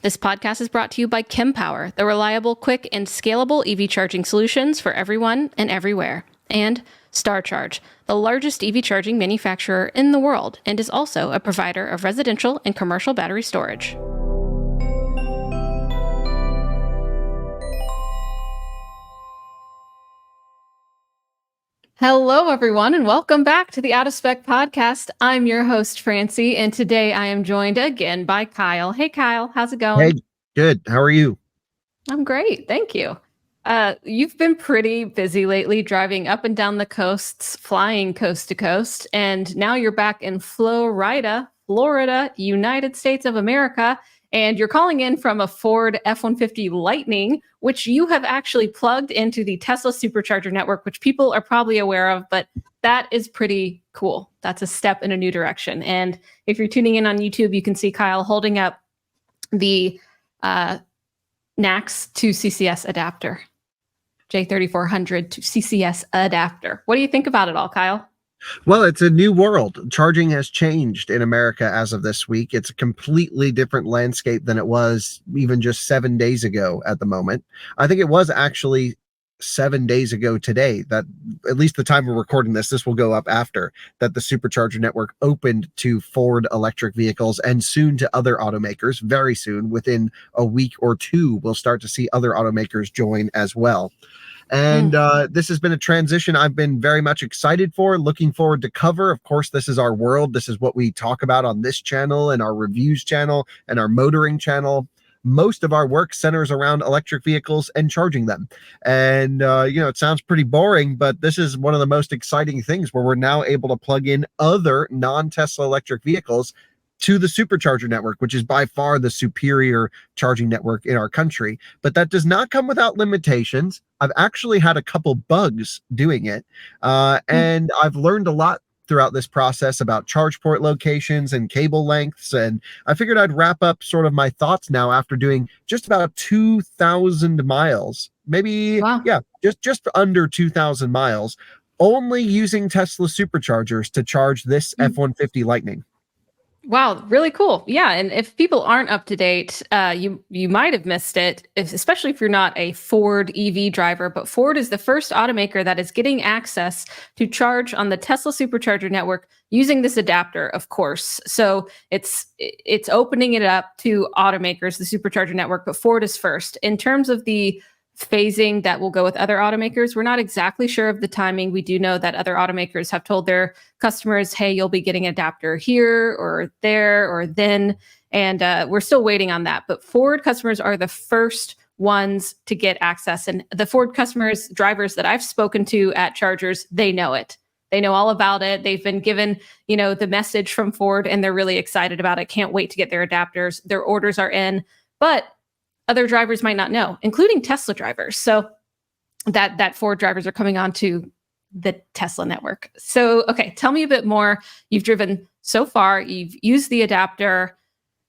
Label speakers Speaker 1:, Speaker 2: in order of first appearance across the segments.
Speaker 1: This podcast is brought to you by Kempower, the reliable, quick, and scalable EV charging solutions for everyone and everywhere. And StarCharge, the largest EV charging manufacturer in the world, and is also a provider of residential and commercial battery storage. Hello, everyone, and welcome back to the Out of Spec podcast. I'm your host, Francie, and today I am joined again by Kyle. Hey, Kyle, how's it going?
Speaker 2: Hey, good. How are you?
Speaker 1: I'm great. Thank you. You've been pretty busy lately, driving up and down the coasts, flying coast to coast, and now you're back in Florida, United States of America, and you're calling in from a Ford F-150 Lightning, which you have actually plugged into the Tesla Supercharger network, which people are probably aware of, but that is pretty cool. That's a step in a new direction. And if you're tuning in on YouTube, you can see Kyle holding up the NACS to CCS adapter, J3400 to CCS adapter. What do you think about it all, Kyle?
Speaker 2: Well, it's a new world. Charging has changed in America as of this week. It's a completely different landscape than it was even just 7 days ago at the moment. I think it was actually 7 days ago today that, at least the time we're recording this will go up after, that the Supercharger network opened to Ford electric vehicles and soon to other automakers. Very soon, within a week or two, we'll start to see other automakers join as well. And this has been a transition I've been very much excited for, looking forward to cover. Of course, this is our world. This is what we talk about on this channel and our reviews channel and our motoring channel. Most of our work centers around electric vehicles and charging them. And, it sounds pretty boring, but this is one of the most exciting things where we're now able to plug in other non-Tesla electric vehicles to the Supercharger network, which is by far the superior charging network in our country. But that does not come without limitations. I've actually had a couple bugs doing it, and I've learned a lot throughout this process about charge port locations and cable lengths, and I figured I'd wrap up sort of my thoughts now after doing just about 2,000 miles, maybe, just under 2,000 miles, only using Tesla Superchargers to charge this F-150 Lightning.
Speaker 1: Wow, really cool. Yeah, and if people aren't up to date, you might have missed it, especially if you're not a Ford EV driver. But Ford is the first automaker that is getting access to charge on the Tesla Supercharger network using this adapter, of course. So it's opening it up to automakers, the Supercharger network, but Ford is first. In terms of the phasing that will go with other automakers, we're not exactly sure of the timing. We do know that other automakers have told their customers, hey, you'll be getting an adapter here or there or then, and we're still waiting on that. But Ford customers are the first ones to get access, and the Ford customers, drivers that I've spoken to at chargers, they know it. They know all about it. They've been given, the message from Ford, and they're really excited about it. Can't wait to get their adapters. Their orders are in, but other drivers might not know, including Tesla drivers. So that Ford drivers are coming on to the Tesla network. So, okay, tell me a bit more. You've driven so far, you've used the adapter.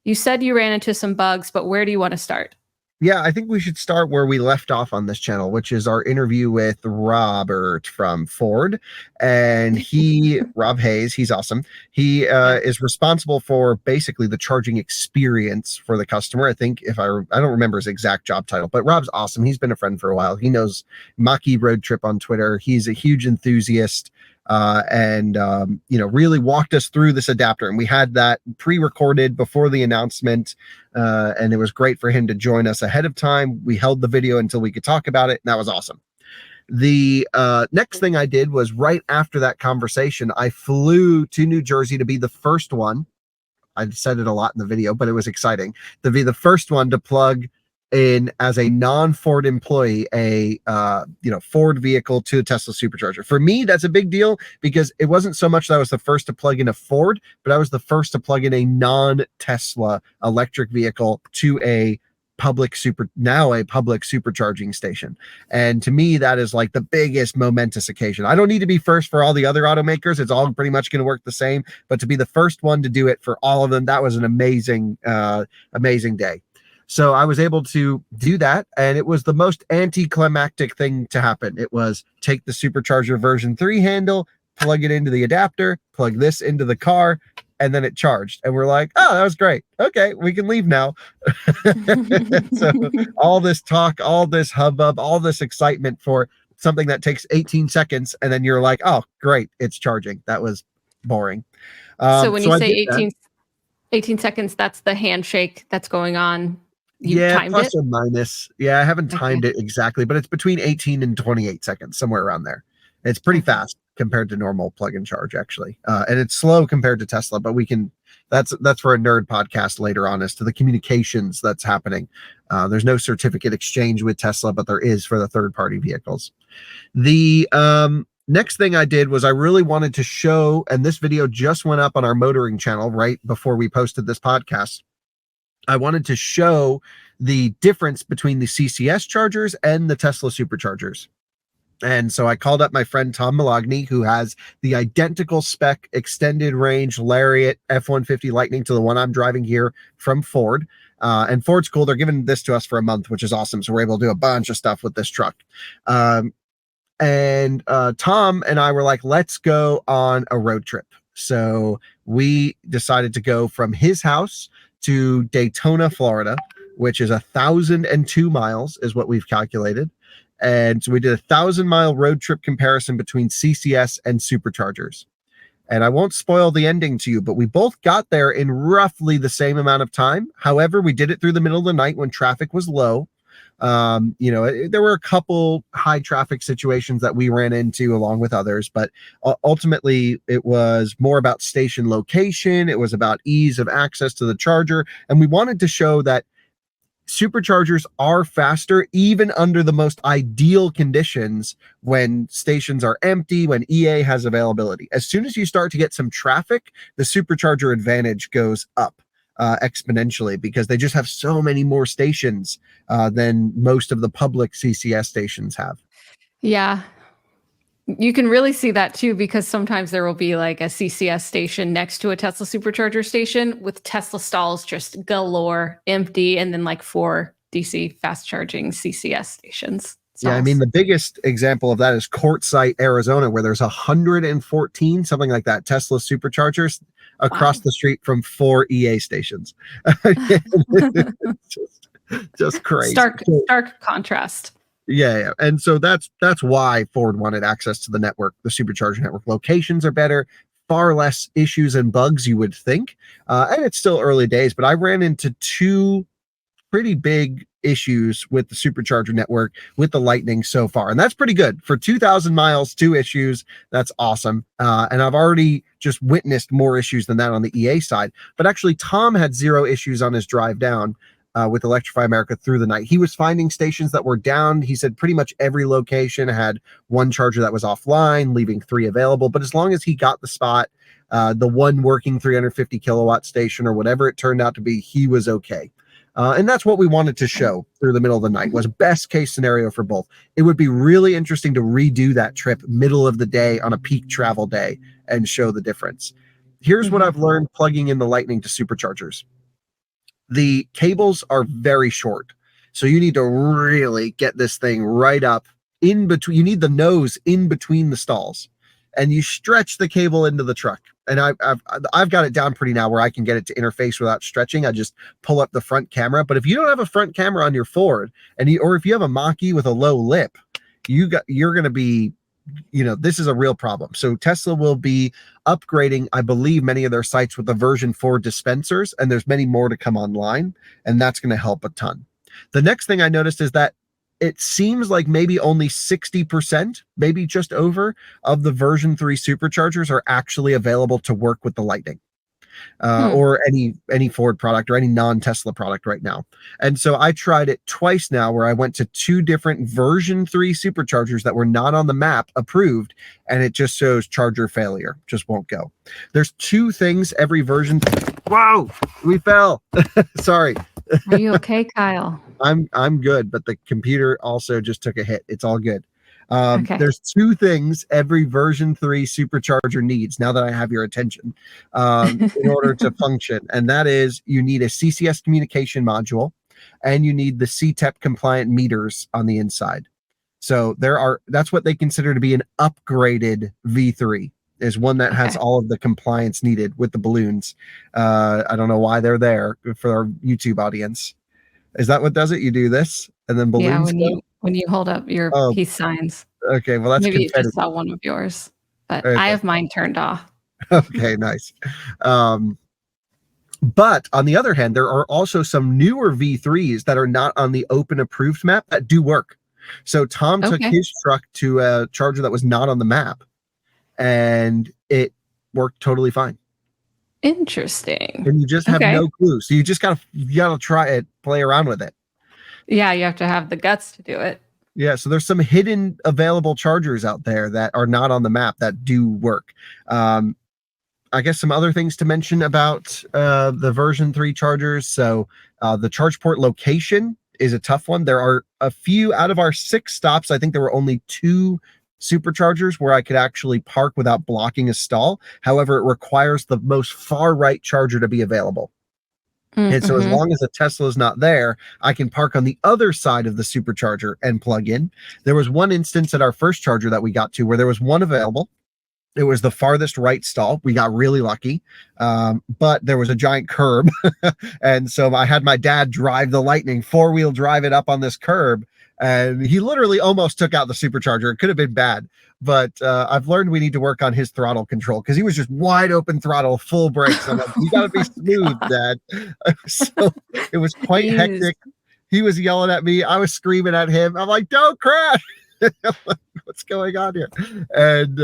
Speaker 1: You said you ran into some bugs, but where do you want to start?
Speaker 2: Yeah, I think we should start where we left off on this channel, which is our interview with Robert from Ford. And Rob Hayes, he's awesome. He is responsible for basically the charging experience for the customer. I think I don't remember his exact job title, but Rob's awesome. He's been a friend for a while. He knows Maki Road Trip on Twitter. He's a huge enthusiast. And really walked us through this adapter, and we had that pre-recorded before the announcement, and it was great for him to join us ahead of time. We held the video until we could talk about it, and that was awesome. The next thing I did was, right after that conversation, I flew to New Jersey to be the first one. I said it a lot in the video, but it was exciting to be the first one to plug in as a non-Ford employee, a Ford vehicle to a Tesla Supercharger. For me, that's a big deal because it wasn't so much that I was the first to plug in a Ford, but I was the first to plug in a non-Tesla electric vehicle to a public supercharging station. And to me, that is like the biggest momentous occasion. I don't need to be first for all the other automakers. It's all pretty much going to work the same, but to be the first one to do it for all of them, that was an amazing day. So I was able to do that, and it was the most anticlimactic thing to happen. It was take the Supercharger version 3 handle, plug it into the adapter, plug this into the car, and then it charged. And we're like, oh, that was great. Okay, we can leave now. So all this talk, all this hubbub, all this excitement for something that takes 18 seconds, and then you're like, oh, great, it's charging. That was boring.
Speaker 1: So when you
Speaker 2: I
Speaker 1: say
Speaker 2: did that.
Speaker 1: 18 seconds, that's the handshake that's going on. You
Speaker 2: Yeah,
Speaker 1: timed
Speaker 2: plus
Speaker 1: it?
Speaker 2: or minus. Yeah, I haven't
Speaker 1: Okay.
Speaker 2: timed it exactly, but it's between 18 and 28 seconds, somewhere around there. It's pretty
Speaker 1: Okay.
Speaker 2: fast compared to normal plug-in charge, actually, and it's slow compared to Tesla. But we can. That's for a nerd podcast later on as to the communications that's happening. There's no certificate exchange with Tesla, but there is for the third-party vehicles. The next thing I did was I really wanted to show, and this video just went up on our motoring channel right before we posted this podcast. I wanted to show the difference between the CCS chargers and the Tesla Superchargers. And so I called up my friend Tom Malogny, who has the identical spec extended range Lariat F150 Lightning to the one I'm driving here from Ford. And Ford's cool. They're giving this to us for a month, which is awesome. So we're able to do a bunch of stuff with this truck. And Tom and I were like, let's go on a road trip. So we decided to go from his house to Daytona, Florida, which is 1,002 miles is what we've calculated. And so we did 1,000-mile road trip comparison between CCS and Superchargers. And I won't spoil the ending to you, but we both got there in roughly the same amount of time. However, we did it through the middle of the night when traffic was low. There were a couple high traffic situations that we ran into along with others, but ultimately it was more about station location. It was about ease of access to the charger. And we wanted to show that Superchargers are faster even under the most ideal conditions when stations are empty, when EA has availability. As soon as you start to get some traffic, the Supercharger advantage goes up exponentially because they just have so many more stations than most of the public CCS stations have.
Speaker 1: Yeah. You can really see that too, because sometimes there will be like a CCS station next to a Tesla Supercharger station with Tesla stalls just galore, empty, and then like 4 DC fast charging CCS stations.
Speaker 2: Yeah, I
Speaker 1: Stalls.
Speaker 2: mean, the biggest example of that is Quartzsite, Arizona, where there's 114, something like that, Tesla Superchargers across
Speaker 1: Wow.
Speaker 2: the street from 4 EA stations. just crazy.
Speaker 1: Stark contrast.
Speaker 2: Yeah. And so that's why Ford wanted access to the network, the Supercharger network. Locations are better, far less issues and bugs you would think. And it's still early days, but I ran into 2 pretty big issues with the Supercharger network with the Lightning so far. And that's pretty good. For 2,000 miles, 2 issues, that's awesome. And I've already just witnessed more issues than that on the EA side. But actually, Tom had 0 issues on his drive down with Electrify America through the night. He was finding stations that were down. He said pretty much every location had 1 charger that was offline, leaving 3 available. But as long as he got the spot, the one working 350 kilowatt station or whatever it turned out to be, he was okay. And that's what we wanted to show through the middle of the night was best case scenario for both. It would be really interesting to redo that trip middle of the day on a peak travel day and show the difference. Here's what I've learned plugging in the Lightning to Superchargers. The cables are very short. So you need to really get this thing right up in between. You need the nose in between the stalls and you stretch the cable into the truck. And I've got it down pretty now where I can get it to interface without stretching. I just pull up the front camera. But if you don't have a front camera on your Ford or if you have a Mach-E with a low lip, you're going to be, this is a real problem. So Tesla will be upgrading, I believe, many of their sites with the version 4 dispensers, and there's many more to come online, and that's going to help a ton. The next thing I noticed is that it seems like maybe only 60%, maybe just over, of the version 3 Superchargers are actually available to work with the Lightning. Or any Ford product or any non-Tesla product right now. And so I tried it twice now where I went to 2 different version 3 Superchargers that were not on the map approved, and it just shows charger failure, just won't go. There's 2 things every version. Whoa, we fell. Sorry.
Speaker 1: Are you okay, Kyle?
Speaker 2: I'm good, but the computer also just took a hit. It's all good.
Speaker 1: Okay.
Speaker 2: There's 2 things every version 3 Supercharger needs, now that I have your attention, in order to function. And that is you need a CCS communication module and you need the CTEP compliant meters on the inside. So that's what they consider to be an upgraded V3. is one that has
Speaker 1: Okay.
Speaker 2: all of the compliance needed with the balloons. I don't know why they're there for our YouTube audience. Is that what does it? You do this and then
Speaker 1: Yeah,
Speaker 2: balloons go?
Speaker 1: when you hold up your
Speaker 2: Oh,
Speaker 1: peace signs.
Speaker 2: okay. Well, that's
Speaker 1: Maybe you
Speaker 2: confetti.
Speaker 1: just saw one of yours, but I
Speaker 2: Okay.
Speaker 1: have mine turned off.
Speaker 2: Okay, nice. Um, but on the other hand, there are also some newer V3s that are not on the open approved map that do work. So Tom took
Speaker 1: Okay.
Speaker 2: his truck to a charger that was not on the map, and it worked totally fine.
Speaker 1: Interesting.
Speaker 2: And you just have
Speaker 1: Okay.
Speaker 2: no clue. So you gotta try it, play around with it.
Speaker 1: Yeah, you have to have the guts to do it.
Speaker 2: Yeah, so there's some hidden available chargers out there that are not on the map that do work. Um, I guess some other things to mention about the version 3 chargers. So the charge port location is a tough one. There are a few out of our 6 stops. I think there were only 2 superchargers where I could actually park without blocking a stall. However, it requires the most far right charger to be available. And so as
Speaker 1: Mm-hmm.
Speaker 2: long as a Tesla is not there, I can park on the other side of the supercharger and plug in. There was one instance at our first charger that we got to where there was one available. It was the farthest right stall. We got really lucky. But there was a giant curb. And so I had my dad drive the Lightning, four-wheel drive it up on this curb. And he literally almost took out the supercharger. It could have been bad. But I've learned we need to work on his throttle control because he was just wide open throttle, full brakes. I'm like, you got to be
Speaker 1: Oh my
Speaker 2: smooth,
Speaker 1: God.
Speaker 2: Dad. So it was quite
Speaker 1: Jeez.
Speaker 2: hectic. He was yelling at me. I was screaming at him. I'm like, don't crash. What's going on here? And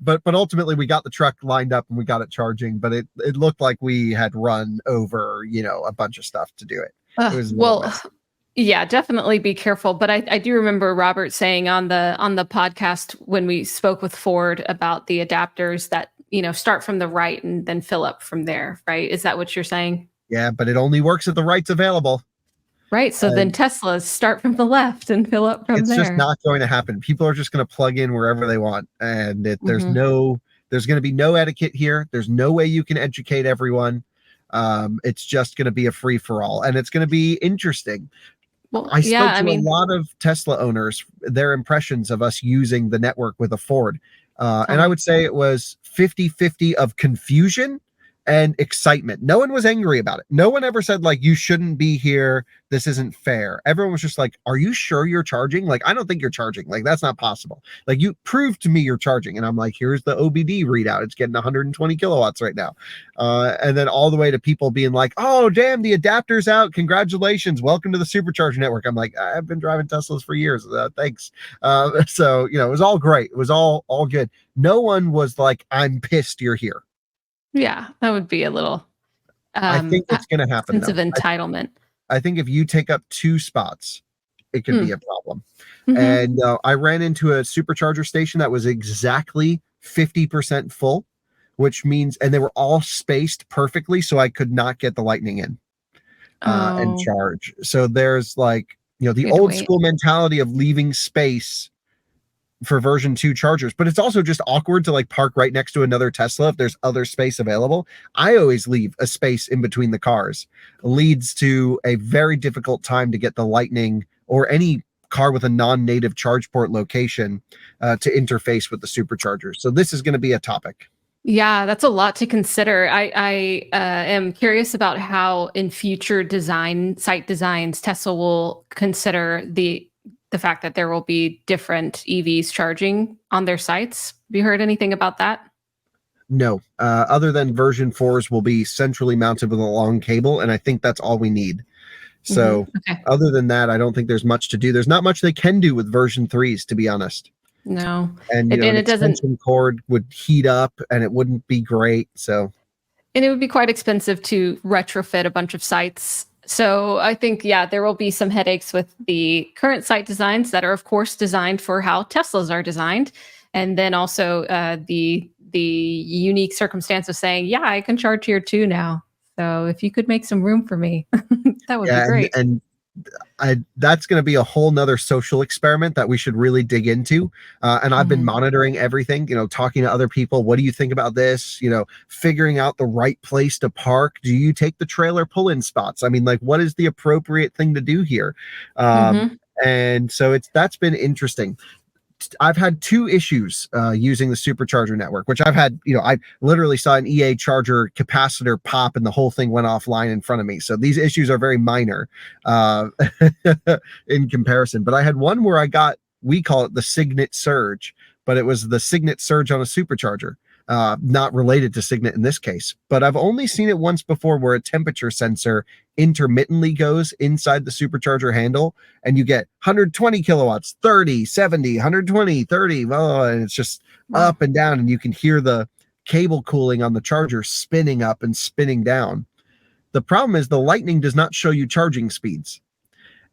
Speaker 2: but ultimately we got the truck lined up and we got it charging, but it looked like we had run over, a bunch of stuff to do it. It was a little
Speaker 1: Well,
Speaker 2: messy.
Speaker 1: yeah, definitely be careful. But I do remember Robert saying on the podcast when we spoke with Ford about the adapters that, start from the right and then fill up from there, right? Is that what you're saying?
Speaker 2: Yeah, but it only works if the right's available.
Speaker 1: Right. So then
Speaker 2: And
Speaker 1: Teslas start from the left and fill up from
Speaker 2: it's just
Speaker 1: there.
Speaker 2: not going to happen. People are just going to plug in wherever they want. And
Speaker 1: Hmm.
Speaker 2: there's going to be no etiquette here. There's no way you can educate everyone. It's just going to be a free for all, and it's going to be interesting.
Speaker 1: Well,
Speaker 2: I
Speaker 1: yeah,
Speaker 2: spoke
Speaker 1: I
Speaker 2: to a
Speaker 1: mean,
Speaker 2: lot of Tesla owners, their impressions of us using the network with a Ford.
Speaker 1: tell
Speaker 2: And I
Speaker 1: me.
Speaker 2: would say it was 50-50 of confusion and excitement. No one was angry about it. No one ever said, like, you shouldn't be here. This isn't fair. Everyone was just like, are you sure you're charging? Like, I don't think you're charging. Like, that's not possible. Like, you prove to me you're charging. And I'm like, here's the OBD readout. It's getting 120 kilowatts right now. And then all the way to people being like, oh, damn, the adapter's out. Congratulations. Welcome to the Supercharger network. I'm like, I've been driving Teslas for years. Thanks. So, it was all great. It was all good. No one was like, I'm pissed you're here.
Speaker 1: Yeah, that would be a little
Speaker 2: I think
Speaker 1: a
Speaker 2: it's going to happen,
Speaker 1: sense of
Speaker 2: though.
Speaker 1: entitlement.
Speaker 2: I think if you take up 2 spots, it could be
Speaker 1: Mm.
Speaker 2: a problem.
Speaker 1: Hmm.
Speaker 2: And I ran into a supercharger station that was exactly 50% full, which means, and they were all spaced perfectly, so I could not get the Lightning in and
Speaker 1: Oh,
Speaker 2: charge. So there's like, the
Speaker 1: you had to
Speaker 2: old
Speaker 1: wait.
Speaker 2: school mentality of leaving space for version 2 chargers, but it's also just awkward to like park right next to another Tesla if there's other space available. I always leave a space in between the cars. Leads to a very difficult time to get the Lightning or any car with a non-native charge port location to interface with the supercharger. So this is going to be a topic.
Speaker 1: Yeah, that's a lot to consider. I am curious about how in future site designs, Tesla will consider the fact that there will be different EVs charging on their sites. Have you heard anything about that?
Speaker 2: No, other than version 4s will be centrally mounted with a long cable, and I think that's all we need.
Speaker 1: Hmm.
Speaker 2: So
Speaker 1: Okay.
Speaker 2: other than that, I don't think there's much to do. There's not much they can do with version 3s, to be honest.
Speaker 1: No,
Speaker 2: And
Speaker 1: and
Speaker 2: an
Speaker 1: it doesn't,
Speaker 2: extension cord would heat up and it wouldn't be great. So
Speaker 1: and it would be quite expensive to retrofit a bunch of sites. So I think, yeah, there will be some headaches with the current site designs that are, of course, designed for how Teslas are designed, and then also the unique circumstance of saying, yeah, I can charge here too now. So if you could make some room for me, that would be
Speaker 2: yeah,
Speaker 1: great.
Speaker 2: and that's going to be a whole nother social experiment that we should really dig into. And I've been
Speaker 1: Mhm.
Speaker 2: monitoring everything, talking to other people. What do you think about this? Figuring out the right place to park. Do you take the trailer pull-in spots? I mean, like, what is the appropriate thing to do here? Um,
Speaker 1: Mhm.
Speaker 2: and so that's been interesting. I've had two issues using the Supercharger network, which I've had, I literally saw an EA charger capacitor pop and the whole thing went offline in front of me. So these issues are very minor in comparison. But I had one where we call it the Signet Surge, but it was the Signet Surge on a Supercharger. Not related to Signet in this case, but I've only seen it once before where a temperature sensor intermittently goes inside the Supercharger handle and you get 120 kilowatts, 30, 70, 120, 30, and it's just up and down, and you can hear the cable cooling on the charger spinning up and spinning down. The problem is the Lightning does not show you charging speeds.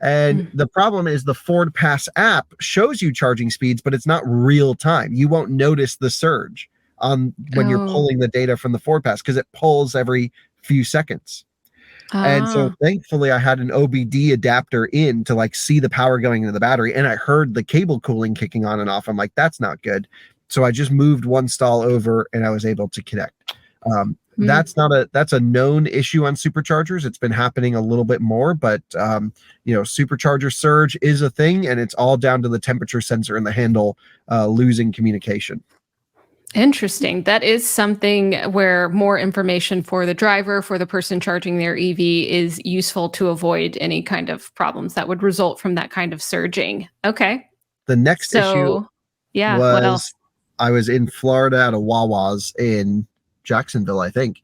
Speaker 2: And the problem is the Ford Pass app shows you charging speeds, but it's not real time. You won't notice the surge when you're pulling the data from the Ford Pass because it pulls every few seconds. And so thankfully I had an OBD adapter in to like see the power going into the battery, and I heard the cable cooling kicking on and off. I'm like, that's not good. So I just moved one stall over and I was able to connect. That's a known issue on Superchargers. It's been happening a little bit more, but Supercharger surge is a thing, and it's all down to the temperature sensor in the handle losing communication.
Speaker 1: Interesting. That is something where more information for the driver, for the person charging their EV, is useful to avoid any kind of problems that would result from that kind of surging. Okay.
Speaker 2: The next issue
Speaker 1: was, what else?
Speaker 2: I was in Florida at a Wawa's in Jacksonville, I think.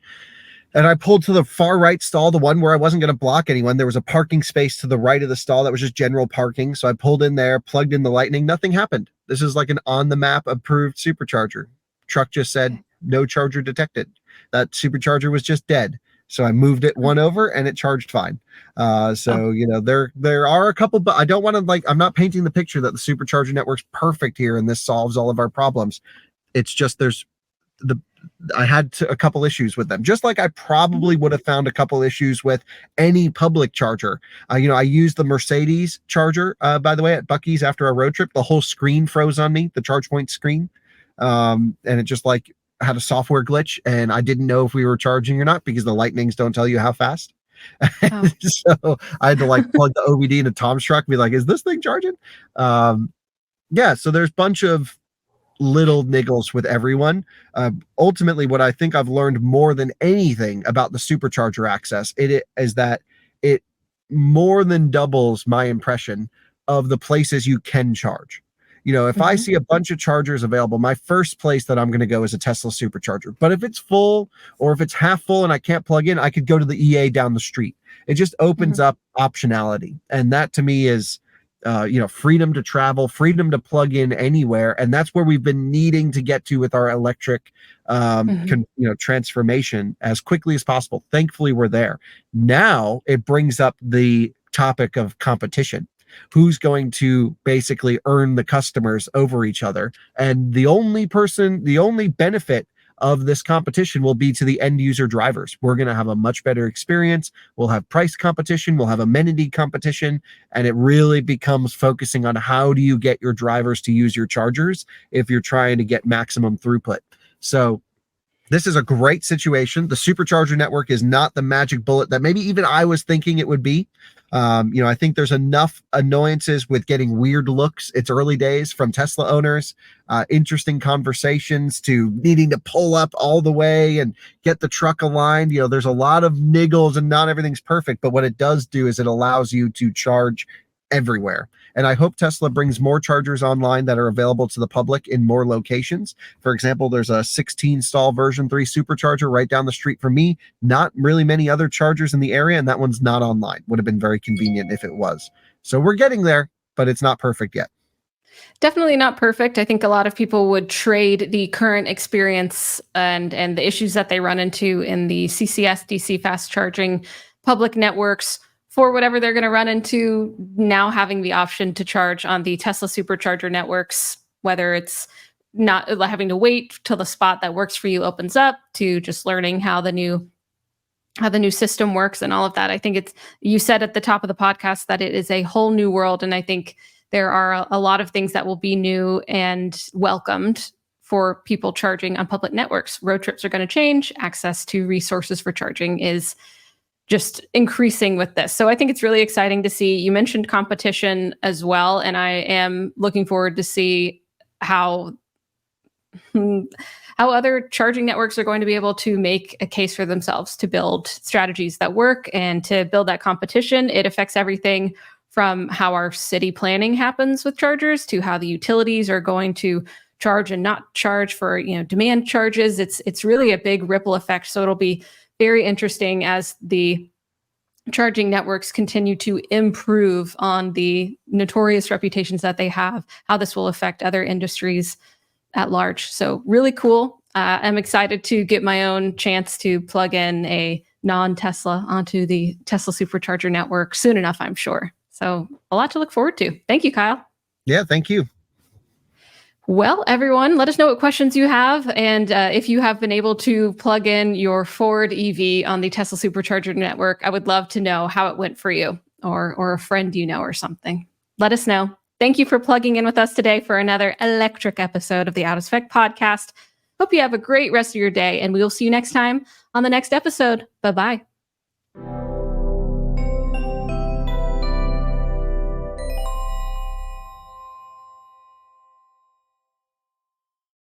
Speaker 2: And I pulled to the far right stall, the one where I wasn't going to block anyone. There was a parking space to the right of the stall that was just general parking. So I pulled in there, plugged in the Lightning. Nothing happened. This is like an on-the-map approved Supercharger. Truck just said no charger detected. That Supercharger was just dead. So I moved it one over and it charged fine. There are a couple, but I don't want to I'm not painting the picture that the Supercharger network's perfect here and this solves all of our problems. It's just I had a couple issues with them, just like I probably would have found a couple issues with any public charger. I used the Mercedes charger, by the way, at Buc-ee's after our road trip. The whole screen froze on me, the ChargePoint screen. And it just had a software glitch, and I didn't know if we were charging or not because the Lightnings don't tell you how fast. So I had to plug the OBD into Tom's truck and be like, is this thing charging? So there's a bunch of little niggles with everyone. Ultimately, what I think I've learned more than anything about the Supercharger access is that it more than doubles my impression of the places you can charge. If I see a bunch of chargers available, my first place that I'm going to go is a Tesla Supercharger. But if it's full or if it's half full and I can't plug in, I could go to the EA down the street. It just opens up optionality. And that to me is, freedom to travel, freedom to plug in anywhere. And that's where we've been needing to get to with our electric, transformation as quickly as possible. Thankfully, we're there. Now it brings up the topic of competition. Who's going to basically earn the customers over each other? And the only benefit of this competition will be to the end user drivers. We're going to have a much better experience. We'll have price competition. We'll have amenity competition. And it really becomes focusing on how do you get your drivers to use your chargers if you're trying to get maximum throughput. So this is a great situation. The Supercharger network is not the magic bullet that maybe even I was thinking it would be. I think there's enough annoyances with getting weird looks. It's early days from Tesla owners, interesting conversations to needing to pull up all the way and get the truck aligned. There's a lot of niggles and not everything's perfect, but what it does do is it allows you to charge everywhere. And I hope Tesla brings more chargers online that are available to the public in more locations. For example, there's a 16 stall version 3 Supercharger right down the street from me. Not really many other chargers in the area, and that one's not online. Would have been very convenient if it was. So we're getting there, but it's not perfect yet.
Speaker 1: Definitely not perfect. I think a lot of people would trade the current experience and the issues that they run into in the CCS DC fast charging public networks for whatever they're going to run into now having the option to charge on the Tesla Supercharger networks, whether it's not having to wait till the spot that works for you opens up, to just learning how the new system works and all of that. I think you said at the top of the podcast that it is a whole new world. And I think there are a lot of things that will be new and welcomed for people charging on public networks. Road trips are going to change. Access to resources for charging is just increasing with this. So I think it's really exciting to see. You mentioned competition as well, and I am looking forward to see how other charging networks are going to be able to make a case for themselves to build strategies that work and to build that competition. It affects everything from how our city planning happens with chargers to how the utilities are going to charge and not charge for, demand charges. It's really a big ripple effect. So it'll be very interesting as the charging networks continue to improve on the notorious reputations that they have, how this will affect other industries at large. So really cool. I'm excited to get my own chance to plug in a non-Tesla onto the Tesla Supercharger network soon enough, I'm sure. So a lot to look forward to. Thank you, Kyle.
Speaker 2: Yeah, thank you.
Speaker 1: Well, everyone, let us know what questions you have. And if you have been able to plug in your Ford EV on the Tesla Supercharger network, I would love to know how it went for you or a friend you know or something. Let us know. Thank you for plugging in with us today for another electric episode of the Out of Spec podcast. Hope you have a great rest of your day, and we will see you next time on the next episode. Bye-bye.